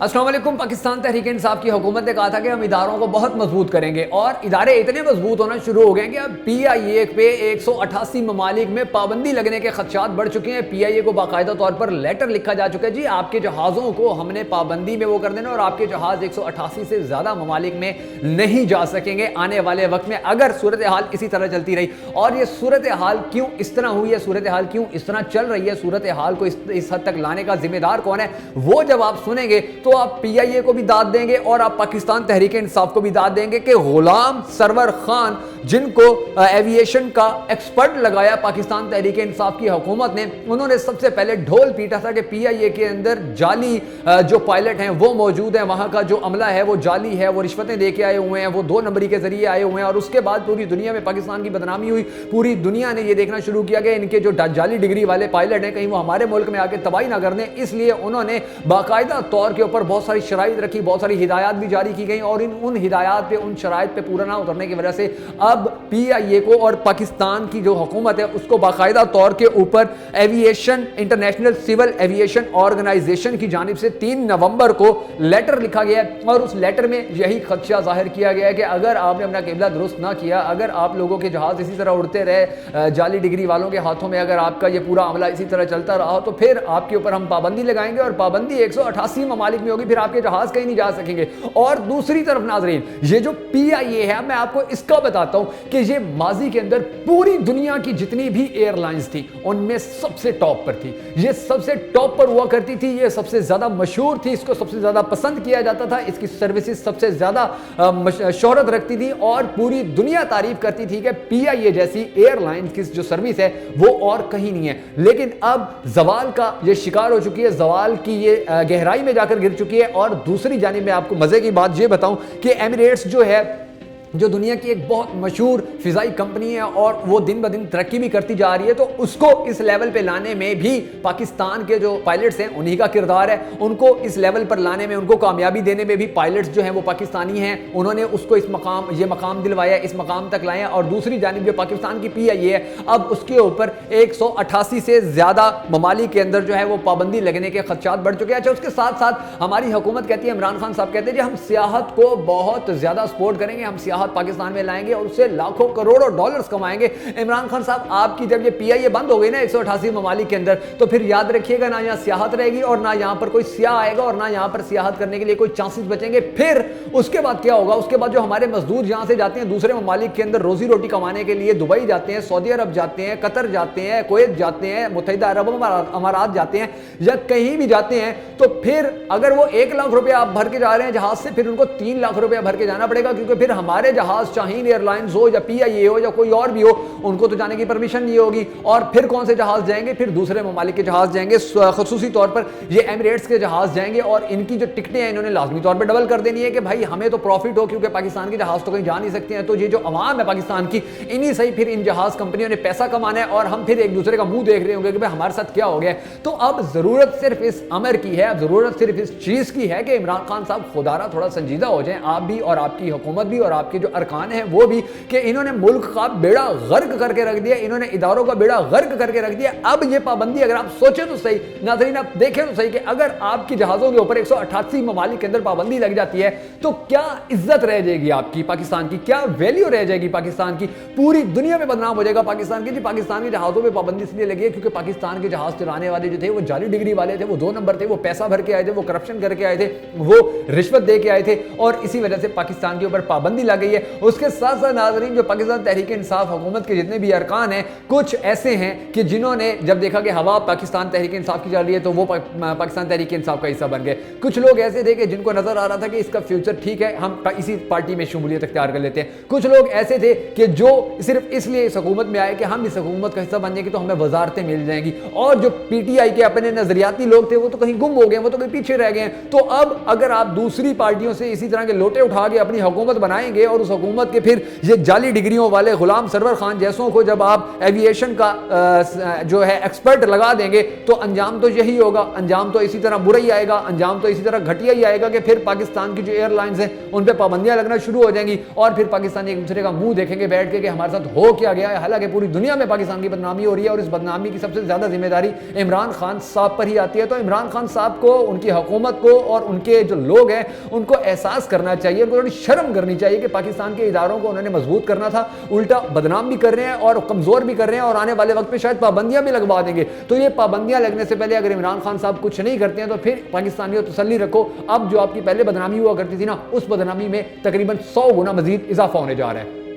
السلام علیکم۔ پاکستان تحریک انصاف کی حکومت نے کہا تھا کہ ہم اداروں کو بہت مضبوط کریں گے، اور ادارے اتنے مضبوط ہونا شروع ہو گئے ہیں کہ اب پی آئی اے پہ 188 ممالک میں پابندی لگنے کے خدشات بڑھ چکے ہیں۔ پی آئی اے کو باقاعدہ طور پر لیٹر لکھا جا چکا ہے، جی آپ کے جہازوں کو ہم نے پابندی میں وہ کر دینا، اور آپ کے جہاز 188 سے زیادہ ممالک میں نہیں جا سکیں گے آنے والے وقت میں، اگر صورتحال اسی طرح چلتی رہی۔ اور یہ صورتحال کیوں اس طرح ہوئی ہے، صورتحال کیوں اس طرح چل رہی ہے، صورتحال کو اس حد تک لانے کا ذمہ دار کون ہے، وہ جب آپ سنیں گے تو آپ پی آئی اے کو بھی داد دیں گے اور آپ پاکستان تحریک انصاف کو بھی داد دیں گے کہ غلام سرور خان، جن کو ایوییشن کا ایکسپرٹ لگایا پاکستان تحریک انصاف کی حکومت نے، انہوں نے سب سے پہلے ڈھول پیٹا تھا کہ پی آئی اے کے اندر جعلی جو پائلٹ ہیں وہ موجود ہیں، وہاں کا جو عملہ ہے وہ جعلی ہے، وہ رشوتیں دے کے آئے ہوئے ہیں، وہ 2 نمبری کے ذریعے آئے ہوئے ہیں، اور اس کے بعد پوری دنیا میں پاکستان کی بدنامی ہوئی۔ پوری دنیا نے یہ دیکھنا شروع کیا کہ ان کے جو جعلی ڈگری والے پائلٹ ہیں کہیں وہ ہمارے ملک میں آ کے تباہی نہ کر دیں، اس لیے انہوں نے باقاعدہ طور کے اوپر بہت ساری شرائط رکھی، بہت ساری ہدایات بھی جاری کی گئیں، اور ان ہدایات پہ، ان شرائط پہ پورا نہ اترنے کی وجہ سے اب پی آئی اے کو اور پاکستان کی جو حکومت ہے اس کو باقاعدہ طور کے اوپر aviation international civil aviation organization کی جانب سے 3 نومبر کو لیٹر لکھا گیا ہے، اور اس لیٹر میں یہی خدشہ ظاہر کیا گیا ہے کہ اگر آپ نے اپنا قبلہ درست نہ کیا، اگر آپ لوگوں کے جہاز اسی طرح اڑتے رہے جعلی ڈگری والوں کے ہاتھوں میں، اگر آپ کا یہ پورا عملہ اسی طرح چلتا رہا تو پھر آپ کے اوپر ہم پابندی لگائیں گے، اور پابندی 188 ممالک میں ہوگی، پھر آپ کے جہاز کہیں نہیں جا سکیں گے۔ اور دوسری طرف ناظرین، یہ جو پی آئی اے ہے، میں آپ کو اس کا بتاتا ہوں کہ یہ ماضی کے اندر پوری دنیا کی جتنی بھی ایئر لائنز تھی ان میں سب سے ٹاپ پر تھی، یہ سب سے ٹاپ پر ہوا کرتی تھی، یہ سب سے زیادہ مشہور تھی، اس کو سب سے زیادہ پسند کیا جاتا تھا، اس کی سروسز سب سے زیادہ شہرت رکھتی تھی، اور پوری دنیا تعریف کرتی تھی کہ پی آئی اے جیسی ایئر لائنز کی جو سروس ہے وہ اور کہیں نہیں ہے۔ لیکن اب زوال کا یہ شکار ہو چکی ہے، زوال کی یہ گہرائی میں جا کر گر چکی ہے۔ اور دوسری جانب میں آپ کو مزے کی بات یہ بتاؤں کہ ایمریٹس جو ہے، جو دنیا کی ایک بہت مشہور فضائی کمپنی ہے اور وہ دن بدن ترقی بھی کرتی جا رہی ہے، تو اس کو اس لیول پہ لانے میں بھی پاکستان کے جو پائلٹس ہیں انہی کا کردار ہے، ان کو اس لیول پر لانے میں، ان کو کامیابی دینے میں بھی پائلٹس جو ہیں وہ پاکستانی ہیں، انہوں نے اس کو یہ مقام دلوایا، اس مقام تک لائے۔ اور دوسری جانب جو پاکستان کی پی آئی اے ہے، اب اس کے اوپر 188 سے زیادہ ممالک کے اندر جو ہے وہ پابندی لگنے کے خدشات بڑھ چکے ہیں۔ اچھا، اس کے ساتھ ساتھ ہماری حکومت کہتی ہے، عمران خان صاحب کہتے ہیں کہ ہم سیاحت کو بہت زیادہ سپورٹ کریں گے، ہم سیاحت پاکستان میں لائیں گے اور اس سے لاکھوں کروڑوں ڈالرز کمائیں گے۔ عمران خان صاحب، آپ کی جب یہ پی آئی اے بند ہو گئی نا 188 ممالک کے اندر، تو پھر یاد رکھیے گا، نہ یہاں سیاحت رہے گی اور نہ یہاں پر کوئی سیاح آئے گا اور نہ یہاں پر سیاحت کرنے کے لیے کوئی چانسز بچیں گے۔ پھر اس کے بعد کیا ہوگا؟ اس کے بعد جو ہمارے مزدور یہاں سے جاتے ہیں دوسرے ممالک کے اندر روزی روٹی کمانے کے لیے، دبئی جاتے ہیں، سعودی عرب جاتے ہیں، قطر جاتے ہیں، کویت جاتے ہیں، متحدہ عرب امارات جاتے ہیں، یا کہیں بھی جاتے ہیں، تو پھر اگر وہ 1 لاکھ روپے آپ بھر کے جا رہے ہیں جہاز سے، پھر ان کو 3 لاکھ روپے بھر کے جانا پڑے گا، کیونکہ پھر ہمارے جہاز شاہین ایئر لائنز ہو یا پی آئی اے ہو یا کوئی اور بھی ہو، ان کو تو جانے کی پرمیشن نہیں ہوگی۔ اور پھر کون سے جہاز جائیں گے؟ پھر دوسرے ممالک کے جہاز جائیں گے، خصوصی طور پر یہ ایمریٹس کے جہاز جائیں گے، اور ان کی جو ٹکٹیں ہیں انہوں نے لازمی طور پہ ڈبل کر دینی ہے کہ بھائی ہمیں تو پروفٹ ہو، کیونکہ پاکستان کے جہاز تو کہیں جا نہیں سکتے ہیں، تو یہ جو عوام ہے پاکستان کی، انہی صحیح پھر ان جہاز کمپنیوں نے پیسہ کمانا ہے، اور ہم پھر ایک دوسرے کا منہ دیکھ رہے ہوں گے کہ بھائی ہمارے ساتھ کیا ہو گیا۔ تو اب ضرورت صرف اس امر کی ہے، اب ضرورت صرف اس چیز کی ہے کہ عمران خان صاحب خدارہ تھوڑا سنجیدہ ہو جائیں، آپ بھی اور آپ کی حکومت بھی اور آپ کے جو ارکان ہیں وہ بھی، کہ انہوں نے ملک کا بیڑا غرق کر کے رکھ دیا، انہوں نے اداروں کا بیڑا غرق کر کے رکھ دیا۔ اب یہ پابندی اگر آپ سوچیں تو صحیح ناظرین، آپ دیکھیں تو صحیح کہ اگر آپ کی جہازوں کے اوپر 188 ممالک کے اندر پابندی لگ جاتی ہے تو کیا عزت رہ جائے گی آپ کی پاکستان کی، کیا ویلیو رہ جائے گی پاکستان کی، پوری دنیا میں بدنام ہو جائے گا پاکستان کی۔ پاکستان کے جہازوں پہ پابندی اس لیے لگی ہے کیونکہ پاکستان کے جہاز چلانے والے جو تھے وہ جعلی ڈگری والے تھے، وہ 2 نمبر تھے، وہ پیسہ بھر کے آئے تھے، وہ کرپشن کر کے آئے تھے، وہ رشوت دے کے آئے تھے، اور اسی وجہ سے پاکستان کے اوپر پابندی لگ گئی ہے۔ اس کے ساتھ ساتھ ناظرین، جو پاکستان تحریک انصاف حکومت کے جتنے بھی ارکان ہیں، کچھ ایسے ہیں کہ جنہوں نے جب دیکھا کہ ہوا پاکستان تحریک انصاف کی چل رہی ہے تو وہ پاکستان تحریک انصاف کا حصہ بن گئے۔ کچھ لوگ ایسے تھے کہ جن کو نظر آ رہا تھا کہ اس کا فیوچر ٹھیک ہے، ہم اسی پارٹی میں شمولیت اختیار کر لیتے ہیں۔ کچھ لوگ ایسے تھے کہ جو صرف اس لیے اس حکومت میں آئے کہ ہم اس حکومت کا حصہ بن جائیں گے تو ہمیں وزارتیں مل جائیں گی، اور جو پی ٹی آئی کے اپنے نظریاتی لوگ تھے وہ تو کہیں گم ہو گئے، وہ تو کہیں پیچھے رہ گئے ہیں۔ تو اب اگر آپ دوسری پارٹیوں سے اسی طرح کے لوٹے اٹھا کے اپنی حکومت بنائیں گے اور اور اس حکومت کے پھر یہ جعلی ڈگریوں والے غلام سرور خان جیسوں کو جب آپ ایوییشن کا جو ہے ایکسپرٹ لگا دیں گے تو انجام تو یہی ہوگا، انجام تو اسی طرح برا ہی آئے گا، انجام تو اسی طرح گھٹیا ہی آئے گا کہ پھر پاکستان کی جو ایئر لائنز ہیں ان پہ پابندیاں لگنا شروع ہو جائیں گی اور پھر پاکستانی ایک دوسرے کا منہ دیکھیں گے بیٹھ کے کہ ہمارے ساتھ ہو کیا گیا ہے۔ حالانکہ پوری دنیا میں پاکستان کی بدنامی ہو رہی ہے اور اس بدنامی کی سب سے زیادہ ذمہ داری عمران خان صاحب پر ہی آتی ہے۔ تو عمران خان صاحب کو، ان کی حکومت کو اور ان کے جو لوگ ہیں ان کو احساس کرنا چاہیے، ان کو تھوڑی شرم کرنی چاہیے کہ پاکستان کے اداروں کو انہوں نے مضبوط کرنا تھا، الٹا بدنام بھی کر رہے ہیں اور کمزور بھی کر رہے ہیں اور آنے والے وقت میں شاید پابندیاں بھی لگوا دیں گے۔ تو یہ پابندیاں لگنے سے پہلے اگر عمران خان صاحب کچھ نہیں کرتے ہیں تو پھر پاکستانیوں تسلی رکھو، اب جو آپ کی پہلے بدنامی ہوا کرتی تھی نا، اس بدنامی میں تقریباً 100 گنا مزید اضافہ ہونے جا رہا ہے۔